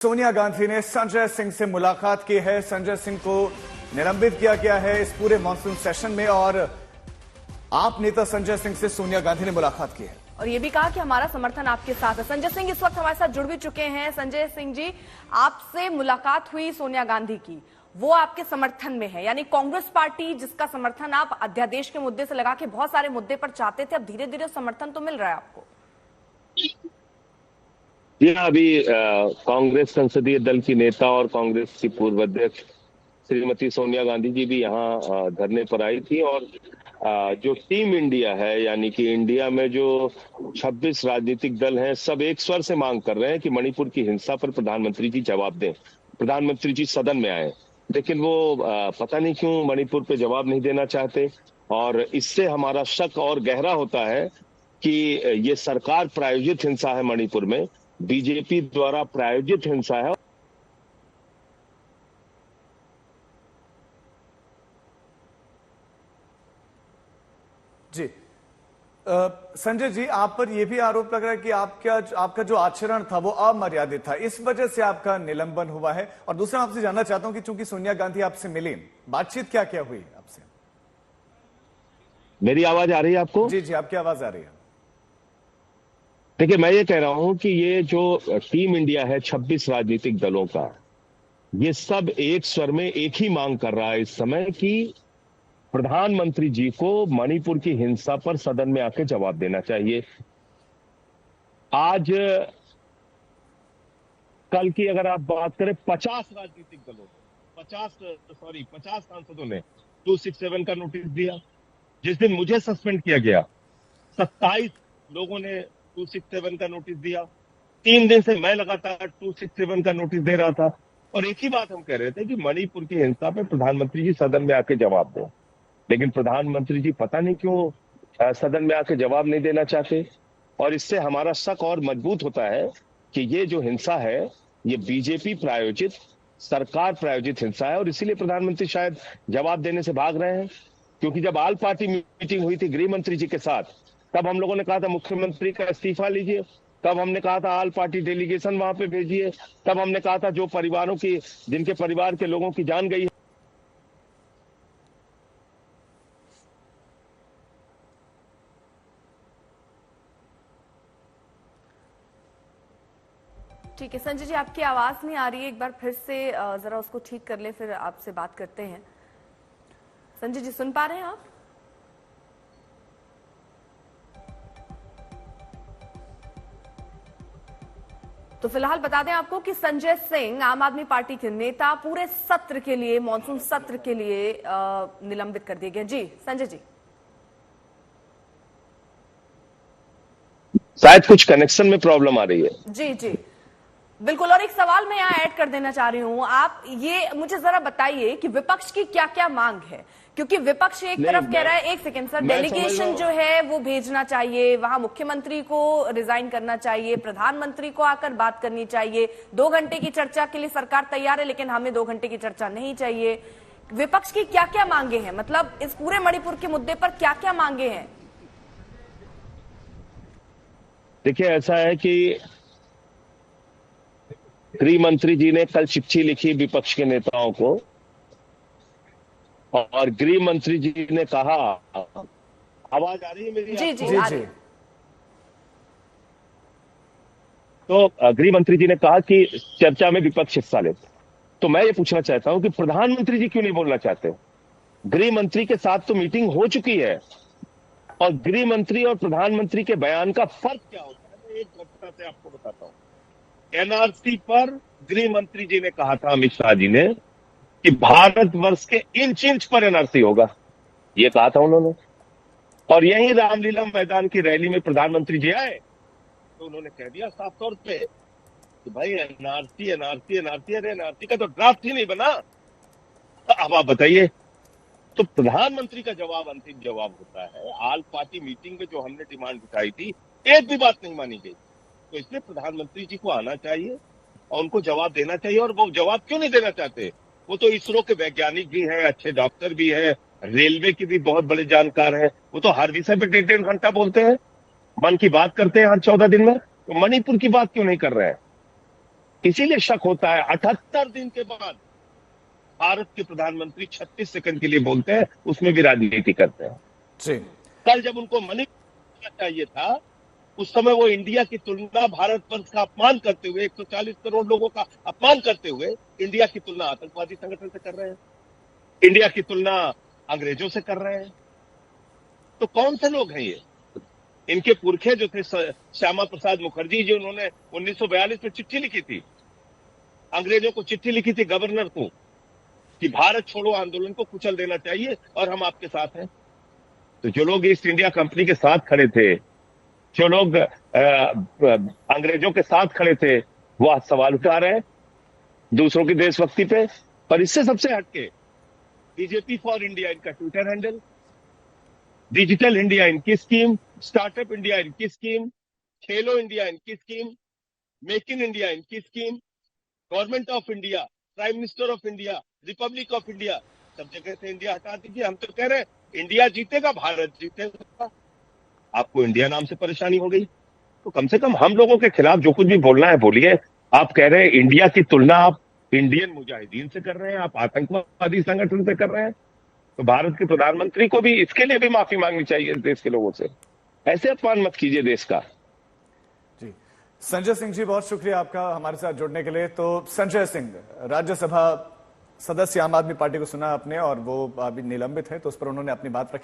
सोनिया गांधी ने संजय सिंह से मुलाकात की है। संजय सिंह को निलंबित किया गया है इस पूरे मॉनसून सेशन में और आप नेता संजय सिंह से सोनिया गांधी ने मुलाकात की है और ये भी कहा कि हमारा समर्थन आपके साथ है। संजय सिंह इस वक्त हमारे साथ जुड़ भी चुके हैं। संजय सिंह जी, आपसे मुलाकात हुई सोनिया गांधी की, वो आपके समर्थन में है, यानी कांग्रेस पार्टी जिसका समर्थन आप अध्यादेश के मुद्दे से लगा के बहुत सारे मुद्दे पर चाहते थे, अब धीरे धीरे समर्थन तो मिल रहा है आपको। जी हाँ, अभी कांग्रेस संसदीय दल की नेता और कांग्रेस की पूर्व अध्यक्ष श्रीमती सोनिया गांधी जी भी यहाँ धरने पर आई थी और जो टीम इंडिया है, यानी कि इंडिया में जो 26 राजनीतिक दल हैं, सब एक स्वर से मांग कर रहे हैं कि मणिपुर की हिंसा पर प्रधानमंत्री जी जवाब दें, प्रधानमंत्री जी सदन में आए। लेकिन वो पता नहीं क्यों मणिपुर पे जवाब नहीं देना चाहते और इससे हमारा शक और गहरा होता है कि ये सरकार प्रायोजित हिंसा है, मणिपुर में बीजेपी द्वारा प्रायोजित हिंसा है। जी संजय जी, आप पर यह भी आरोप लग रहा है कि आपका जो आचरण था वो अमर्यादित था, इस वजह से आपका निलंबन हुआ है। और दूसरा आपसे जानना चाहता हूं कि चूंकि सोनिया गांधी आपसे मिली, बातचीत क्या क्या हुई आपसे? मेरी आवाज आ रही है आपको? जी जी, आपकी आवाज आ रही है। देखिए, मैं ये कह रहा हूं कि ये जो टीम इंडिया है 26 राजनीतिक दलों का, ये सब एक स्वर में एक ही मांग कर रहा है इस समय कि प्रधानमंत्री जी को मणिपुर की हिंसा पर सदन में आके जवाब देना चाहिए। आज कल की अगर आप बात करें, 50 राजनीतिक दलों ने 50 सांसदों ने 267 का नोटिस दिया। जिस दिन मुझे सस्पेंड किया गया 27 लोगों ने 267 का नोटिस दिया। 3 दिन से मैं लगातार 267 का नोटिस दे रहा था और एक ही बात हम कह रहे थे कि मणिपुर की हिंसा पे प्रधानमंत्री जी सदन में आके जवाब दें। लेकिन प्रधानमंत्री जी पता नहीं क्यों सदन में आके जवाब नहीं देना चाहते और इससे हमारा शक और मजबूत होता है कि ये जो हिंसा है ये बीजेपी प्रायोजित, सरकार प्रायोजित हिंसा है और इसीलिए प्रधानमंत्री शायद जवाब देने से भाग रहे हैं। क्योंकि जब ऑल पार्टी मीटिंग हुई थी गृह मंत्री जी के साथ, तब हम लोगों ने कहा था मुख्यमंत्री का इस्तीफा लीजिए, तब हमने कहा था ऑल पार्टी डेलीगेशन वहां पे भेजिए, तब हमने कहा था जो परिवारों की, जिनके परिवार के लोगों की जान गई है। ठीक है संजय जी, आपकी आवाज नहीं आ रही है, एक बार फिर से जरा उसको ठीक कर ले, फिर आपसे बात करते हैं। संजय जी, सुन पा रहे हैं आप? तो फिलहाल बता दें आपको कि संजय सिंह आम आदमी पार्टी के नेता पूरे सत्र के लिए, मॉनसून सत्र के लिए निलंबित कर दिए गए। जी संजय जी, शायद कुछ कनेक्शन में प्रॉब्लम आ रही है। जी जी बिल्कुल। और एक सवाल मैं यहाँ ऐड कर देना चाह रही हूँ, आप ये मुझे जरा बताइए कि विपक्ष की क्या क्या मांग है, क्योंकि विपक्ष एक तरफ कह रहा है, एक सेकेंड सर, डेलीगेशन जो है वो भेजना चाहिए, वहां मुख्यमंत्री को रिजाइन करना चाहिए, प्रधानमंत्री को आकर बात करनी चाहिए, 2 घंटे की चर्चा के लिए सरकार तैयार है लेकिन हमें 2 घंटे की चर्चा नहीं चाहिए। विपक्ष की क्या क्या मांगे हैं, मतलब इस पूरे मणिपुर के मुद्दे पर क्या क्या मांगे हैं? देखिए, ऐसा है कि गृह मंत्री जी ने कल चिट्ठी लिखी विपक्ष के नेताओं को और गृह मंत्री जी ने कहा, आवाज आ रही है मेरी? जी जी जी। तो गृह मंत्री जी ने कहा कि चर्चा में विपक्ष हिस्सा ले। तो मैं ये पूछना चाहता हूं कि प्रधानमंत्री जी क्यों नहीं बोलना चाहते? गृह मंत्री के साथ तो मीटिंग हो चुकी है और गृह मंत्री और प्रधानमंत्री के बयान का फर्क क्या होता है, मैं एक घटना से आपको बताता हूं। एनआरसी पर गृह मंत्री जी ने कहा था, अमित शाह जी ने, कि भारतवर्ष के इंच इंच पर एनआरसी होगा, ये कहा था उन्होंने। और यही रामलीला मैदान की रैली में प्रधानमंत्री जी आए तो उन्होंने कह दिया साफ तौर पे कि भाई एनआरसी एनआरसी एनआरसी, अरे एनआरसी का तो ड्राफ्ट ही नहीं बना। अब आप बताइए, तो प्रधानमंत्री का जवाब अंतिम जवाब होता है। ऑल पार्टी मीटिंग में जो हमने डिमांड उठाई थी, एक भी बात नहीं मानी गई। तो इसलिए प्रधानमंत्री जी को आना चाहिए और उनको जवाब देना चाहिए। और वो जवाब क्यों नहीं देना चाहते? वो तो इसरो के वैज्ञानिक भी हैं, अच्छे डॉक्टर भी हैं, रेलवे की भी बहुत बड़े जानकार हैं, वो तो हर विषय पे 1.5 घंटा बोलते हैं, मन की बात करते हैं हर 14 दिन में। तो मणिपुर की बात क्यों नहीं कर रहे हैं? इसीलिए शक होता है 78 दिन के बाद भारत के प्रधानमंत्री 36 सेकंड के लिए बोलते हैं, उसमें भी राजनीति करते हैं। जी कल जब उनको मनी चाहिए था, उस समय वो इंडिया की तुलना भारतवर्ष का अपमान करते हुए, 140 करोड़ लोगों का अपमान करते हुए इंडिया की तुलना आतंकवादी संगठन से कर रहे हैं, इंडिया की तुलना अंग्रेजों से कर रहे हैं। तो कौन से लोग हैं ये? इनके पुरखे जो थे श्यामा प्रसाद मुखर्जी जी, उन्होंने 1942 में चिट्ठी लिखी थी, अंग्रेजों को चिट्ठी लिखी थी, गवर्नर को, कि भारत छोड़ो आंदोलन को कुचल देना चाहिए और हम आपके साथ हैं। तो जो लोग ईस्ट इंडिया कंपनी के साथ खड़े थे, जो लोग अंग्रेजों के साथ खड़े थे, वो आज सवाल उठा रहे हैं दूसरों की देशभक्ति पे। पर इससे सबसे हटके बीजेपी फॉर इंडिया इनका ट्विटर हैंडल, डिजिटल इंडिया इनकी स्कीम, स्टार्टअप इंडिया इनकी स्कीम, खेलो इंडिया इनकी स्कीम, मेक इन इंडिया इनकी scheme, government of India, prime minister of India, Republic of India, सब जगह से इंडिया हटा दीजिए। हम तो कह रहे हैं इंडिया जीतेगा, भारत जीतेगा। आपको इंडिया नाम से परेशानी हो गई तो कम से कम हम लोगों के खिलाफ जो कुछ भी बोलना है बोलिए। आप कह रहे हैं इंडिया की तुलना आप इंडियन मुजाहिदीन से कर रहे हैं, आप आतंकवादी संगठन से कर रहे हैं, तो भारत के प्रधानमंत्री को भी इसके लिए भी माफी मांगनी चाहिए देश के लोगों से। ऐसे अपमान मत कीजिए देश का। जी संजय सिंह जी, बहुत शुक्रिया आपका हमारे साथ जुड़ने के लिए। तो संजय सिंह, राज्यसभा सदस्य आम आदमी पार्टी को सुना आपने और वो अभी निलंबित है, तो उस पर उन्होंने अपनी बात रखी।